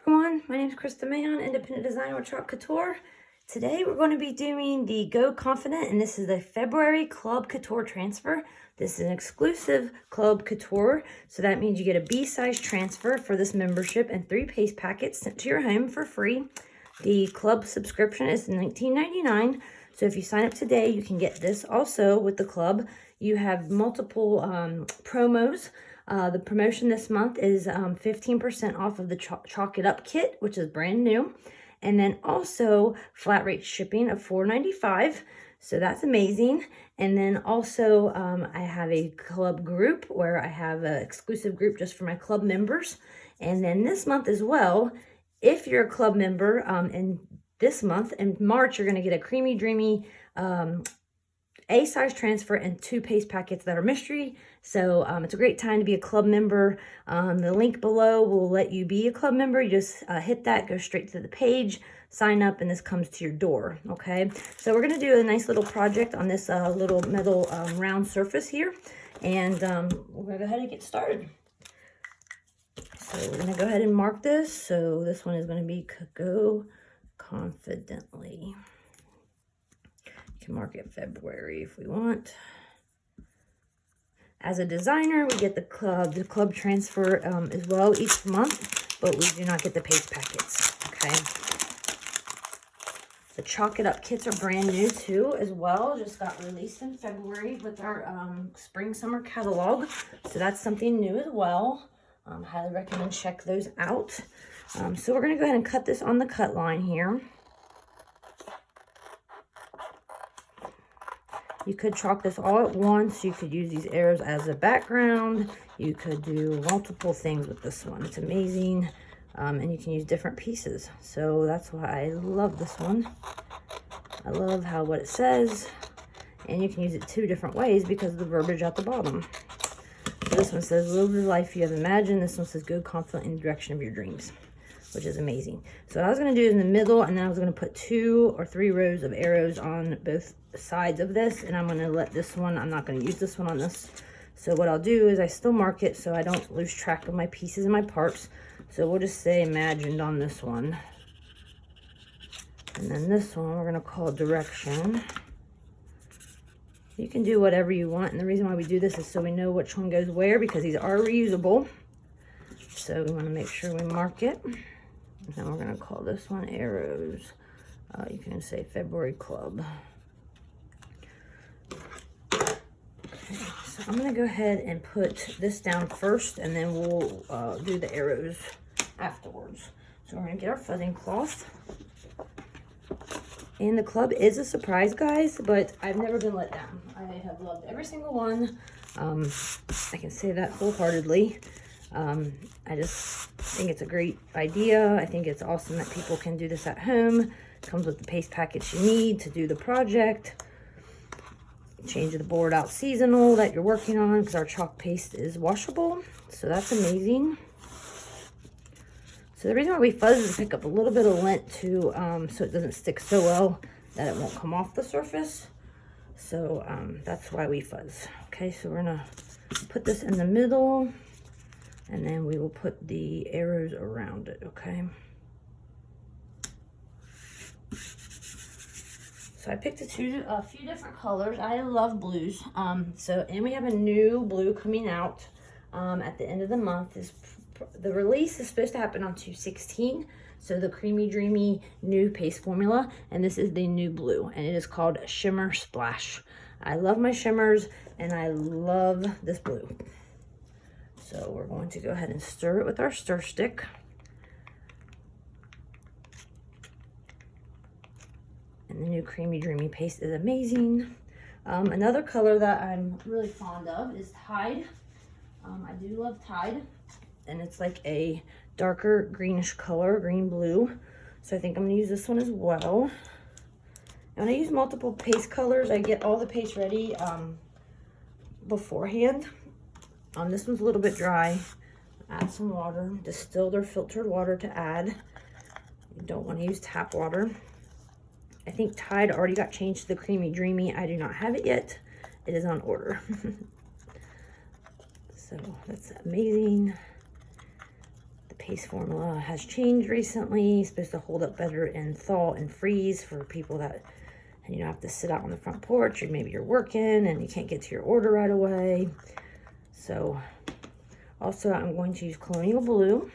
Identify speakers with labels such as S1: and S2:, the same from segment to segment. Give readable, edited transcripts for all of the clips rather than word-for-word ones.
S1: Everyone, my name is Krista Mayon, independent designer with Chalk Couture. Today we're going to be doing the Go Confident, and this is the February Club Couture transfer. This is an exclusive Club Couture, so that means you get a B-size transfer for this membership and 3 paste packets sent to your home for free. The club subscription is $19.99, so if you sign up today, you can get this also with the club. You have multiple promos. The promotion this month is 15% off of the Chalk It Up kit, which is brand new. And then also flat rate shipping of $4.95. So that's amazing. And then also I have a club group where I have an exclusive group just for my club members. And then this month as well, if you're a club member, in this month, in March, you're going to get a Creamy Dreamy A-size transfer and 2 paste packets that are mystery. So it's a great time to be a club member. The link below will let you be a club member. You just hit that, go straight to the page, sign up, and this comes to your door. Okay, so we're going to do a nice little project on this little metal round surface here, and we're going to go ahead and get started. So we're going to go ahead and mark this. So this one is going to be Go Confidently. You can mark it February if we want. As a designer, we get the club transfer as well each month, but we do not get the paste packets, okay? The Chalk It Up kits are brand new too as well. Just got released in February with our spring-summer catalog. So that's something new as well. Highly recommend check those out. So we're gonna go ahead and cut this on the cut line here. You could chalk this all at once. You could use these arrows as a background. You could do multiple things with this one. It's amazing. And you can use different pieces. So that's why I love this one. I love what it says. And you can use it 2 different ways because of the verbiage at the bottom. So this one says, live the life you have imagined. This one says, go confident in the direction of your dreams, which is amazing. So what I was going to do is in the middle, and then I was going to put 2 or 3 rows of arrows on both sides of this, and I'm going to let this one, I'm not going to use this one on this. So what I'll do is I still mark it so I don't lose track of my pieces and my parts. So we'll just say imagined on this one. And then this one we're going to call direction. You can do whatever you want, and the reason why we do this is so we know which one goes where, because these are reusable. So we want to make sure we mark it. And then we're going to call this one arrows. You can say February Club. Okay, so I'm going to go ahead and put this down first, and then we'll do the arrows afterwards. So we're going to get our fuzzing cloth. And the club is a surprise, guys, but I've never been let down. I have loved every single one. I can say that wholeheartedly. I just think it's a great idea. I think it's awesome that people can do this at home. It comes with the paste packets you need to do the project. Change the board out seasonal that you're working on, because our chalk paste is washable. So that's amazing. So the reason why we fuzz is to pick up a little bit of lint to, so it doesn't stick so well that it won't come off the surface. So that's why we fuzz. Okay, so we're gonna put this in the middle, and then we will put the arrows around it, okay? So I picked a few different colors. I love blues. And we have a new blue coming out at the end of the month. The release is supposed to happen on 2/16. So the Creamy Dreamy new paste formula, and this is the new blue, and it is called Shimmer Splash. I love my shimmers, and I love this blue. So we're going to go ahead and stir it with our stir stick. And the new Creamy Dreamy paste is amazing. Another color that I'm really fond of is Tide. I do love Tide. And it's like a darker greenish color, green-blue. So I think I'm going to use this one as well. And I use multiple paste colors. I get all the paste ready beforehand. This one's a little bit dry. Add some water, distilled or filtered water to add. You don't want to use tap water. I think Tide already got changed to the Creamy Dreamy. I do not have it yet. It is on order. So that's amazing. paste formula has changed recently. It's supposed to hold up better in thaw and freeze for people that, you know, have to sit out on the front porch, or maybe you're working and you can't get to your order right away. So also I'm going to use Colonial Blue.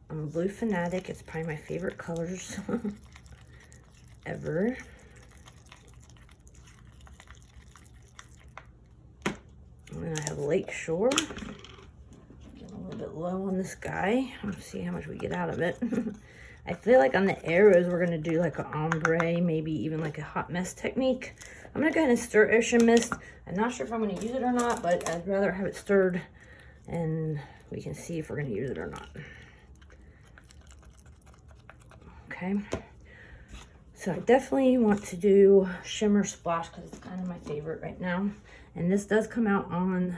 S1: I'm a blue fanatic. It's probably my favorite colors ever. And then I have Lakeshore. Getting a little bit low on this guy. Let's see how much we get out of it. I feel like on the arrows, we're going to do like an ombre, maybe even like a hot mess technique. I'm going to go ahead and stir Ocean Mist. I'm not sure if I'm going to use it or not, but I'd rather have it stirred and we can see if we're going to use it or not. Okay. So I definitely want to do Shimmer Splash because it's kind of my favorite right now. And this does come out on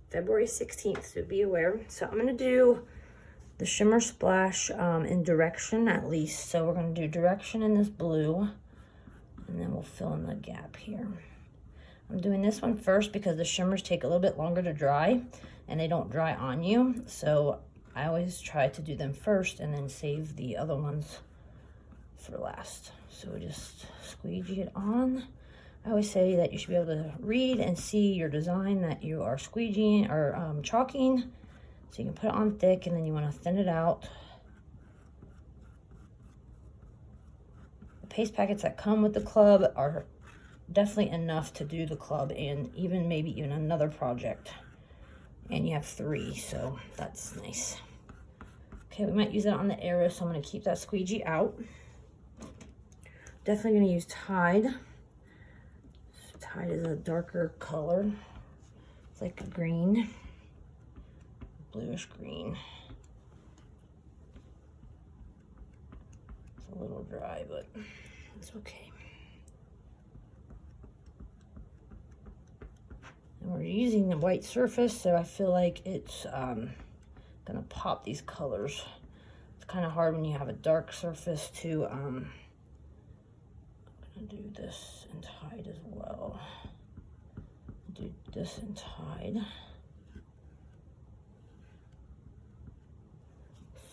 S1: February 16th, so be aware. So I'm going to do the Shimmer Splash in Direction at least. So we're going to do Direction in this blue, and then we'll fill in the gap here. I'm doing this one first because the shimmers take a little bit longer to dry, and they don't dry on you. So I always try to do them first and then save the other ones for last. So we just squeegee it on. I always say that you should be able to read and see your design that you are squeegeeing or chalking. So you can put it on thick, and then you want to thin it out. The paste packets that come with the club are definitely enough to do the club and even maybe even another project. And you have 3, so that's nice. Okay, we might use it on the arrow, so I'm going to keep that squeegee out. Definitely going to use Tide. Tide is a darker color. It's like a green, bluish green. It's a little dry, but it's okay. And we're using the white surface, so I feel like it's gonna pop these colors. It's kind of hard when you have a dark surface to I'm gonna do this in Tide as well. Do this in Tide.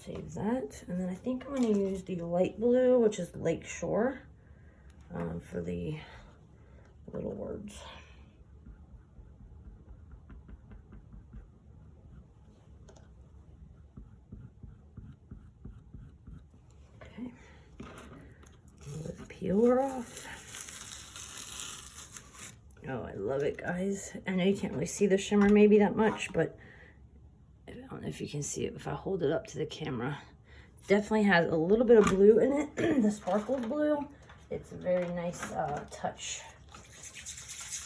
S1: Save that, and then I think I'm going to use the light blue, which is Lakeshore, for the little words. Okay, let's peel her off. Oh, I love it, guys. I know you can't really see the shimmer maybe that much, but I don't know if you can see it if I hold it up to the camera. It definitely has a little bit of blue in it, the sparkled blue. It's a very nice touch.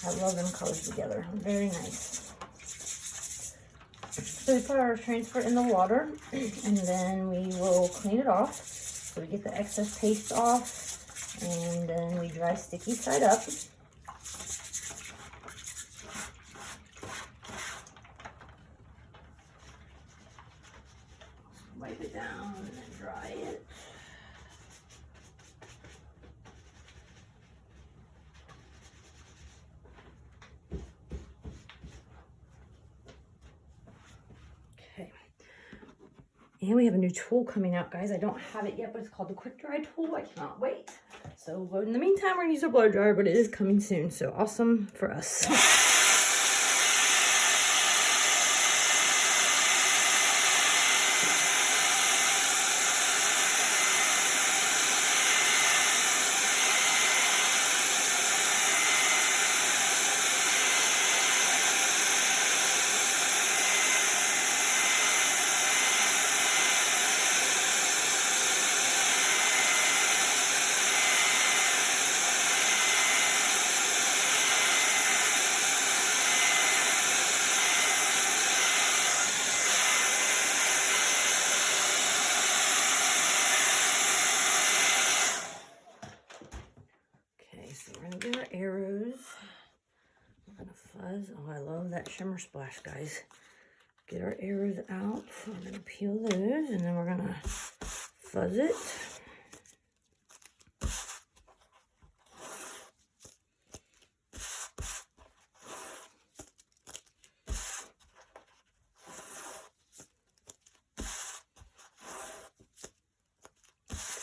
S1: I love them colors together. Very nice. So we put our transfer in the water, and then we will clean it off. So we get the excess paste off, and then we dry sticky side up. Wipe it down and then dry it. Okay. And we have a new tool coming out, guys. I don't have it yet, but it's called the Quick Dry tool. I cannot wait. So, but in the meantime, we're gonna use our blow dryer, but it is coming soon. So awesome for us. Arrows. I'm gonna fuzz. Oh, I love that Shimmer Splash, guys. Get our arrows out. We're gonna peel those, and then we're gonna fuzz it.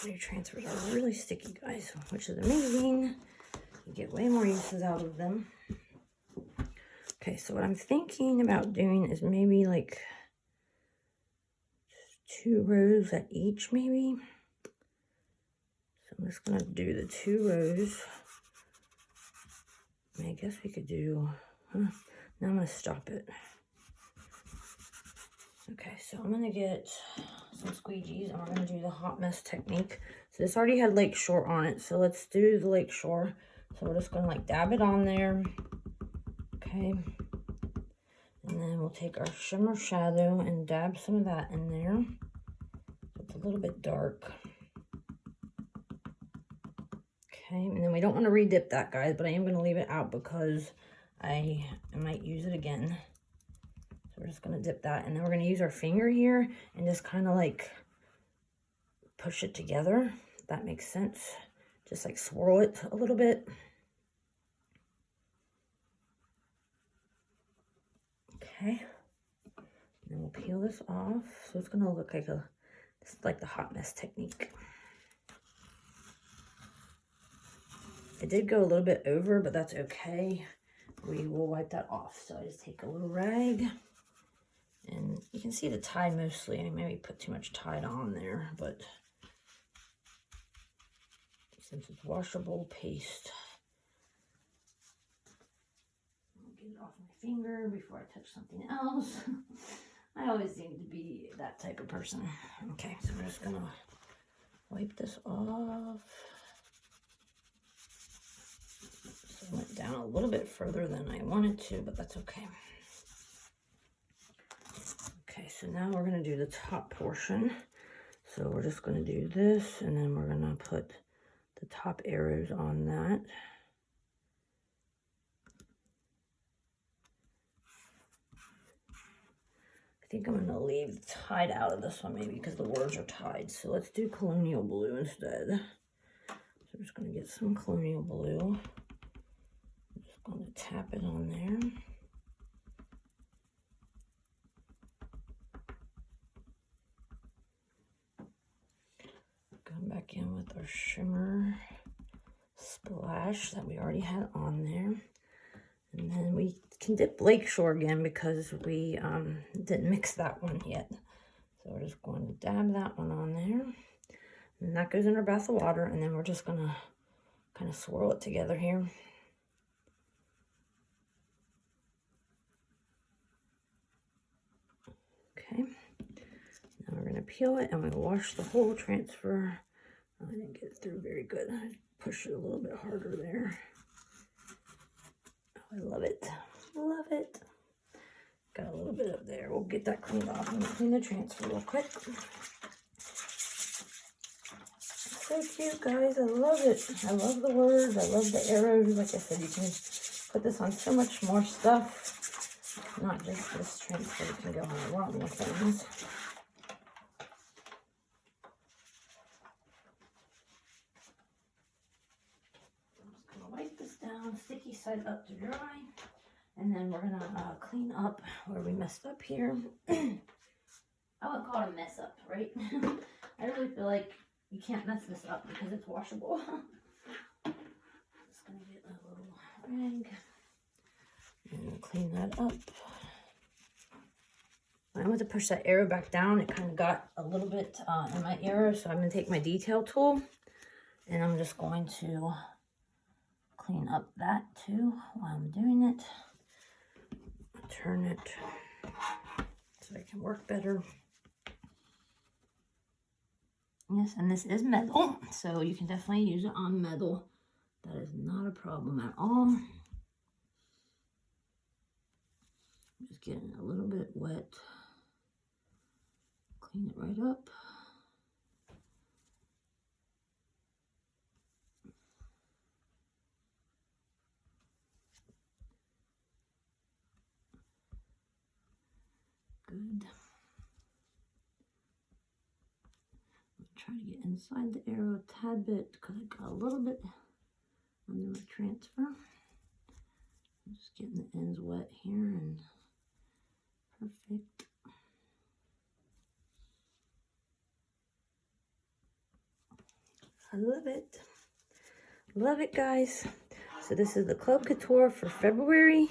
S1: New transfers are really sticky, guys, which is amazing. You get way more uses out of them. Okay, so what I'm thinking about doing is maybe like 2 rows at each, maybe. So I'm just gonna do the 2 rows. I guess we could do, now I'm gonna stop it. Okay, so I'm gonna get some squeegees and we're gonna do the hot mess technique. So this already had Lakeshore on it, so let's do the Lakeshore. So we're just gonna like dab it on there. Okay. And then we'll take our shimmer shadow and dab some of that in there. So it's a little bit dark. Okay, and then we don't want to re-dip that, guys, but I am going to leave it out because I might use it again. So we're just going to dip that, and then we're going to use our finger here and just kind of like push it together, if that makes sense. Just like swirl it a little bit. Okay, and then we'll peel this off. So it's going to look like it's like the hot mess technique. It did go a little bit over, but that's okay. We will wipe that off. So I just take a little rag, and you can see the Tide mostly. I maybe put too much Tide on there, but since it's washable paste, I'll get it off my finger before I touch something else. I always seem to be that type of person. Okay, so I'm just gonna wipe this off. So I went down a little bit further than I wanted to, but that's okay. Okay, so now we're gonna do the top portion. So we're just gonna do this, and then we're gonna put the top arrows on that. I think I'm gonna leave Tide out of this one maybe because the words are tied. So let's do Colonial Blue instead. So I'm just gonna get some Colonial Blue. I'm just gonna tap it on there. Come back in with our shimmer splash that we already had on there. And then we can dip Lakeshore again because we didn't mix that one yet. So we're just going to dab that one on there. And that goes in our bath of water. And then we're just going to kind of swirl it together here. Okay. Now we're going to peel it and we wash the whole transfer. I didn't get it through very good. I pushed it a little bit harder there. Oh, I love it. Love it. Got a little bit up there. We'll get that cleaned off and clean the transfer real quick. So cute, guys. I love it. I love the words. I love the arrows. Like I said, you can put this on so much more stuff. Not just this transfer. You can go on a lot more things. I'm just going to wipe this down. Sticky side up to dry. And then we're going to clean up where we messed up here. I wouldn't call it a mess up, right? I really feel like you can't mess this up because it's washable. Just going to get a little rag and clean that up. When I went to push that arrow back down, it kind of got a little bit in my arrow. So I'm going to take my detail tool and I'm just going to clean up that too while I'm doing it. Turn it so I can work better. Yes, and this is metal, so you can definitely use it on metal. That is not a problem at all. Just getting a little bit wet. Clean it right up. Good. Try to get inside the arrow a tad bit because I got a little bit under my transfer. I'm just getting the ends wet here and perfect. I love it. Love it, guys. So this is the Club Couture for February.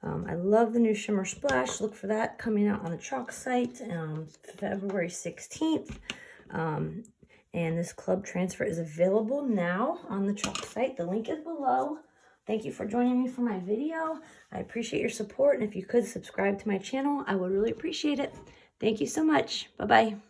S1: I love the new Shimmer Splash. Look for that coming out on the Chalk site February 16th. And this club transfer is available now on the Chalk site. The link is below. Thank you for joining me for my video. I appreciate your support. And if you could subscribe to my channel, I would really appreciate it. Thank you so much. Bye-bye.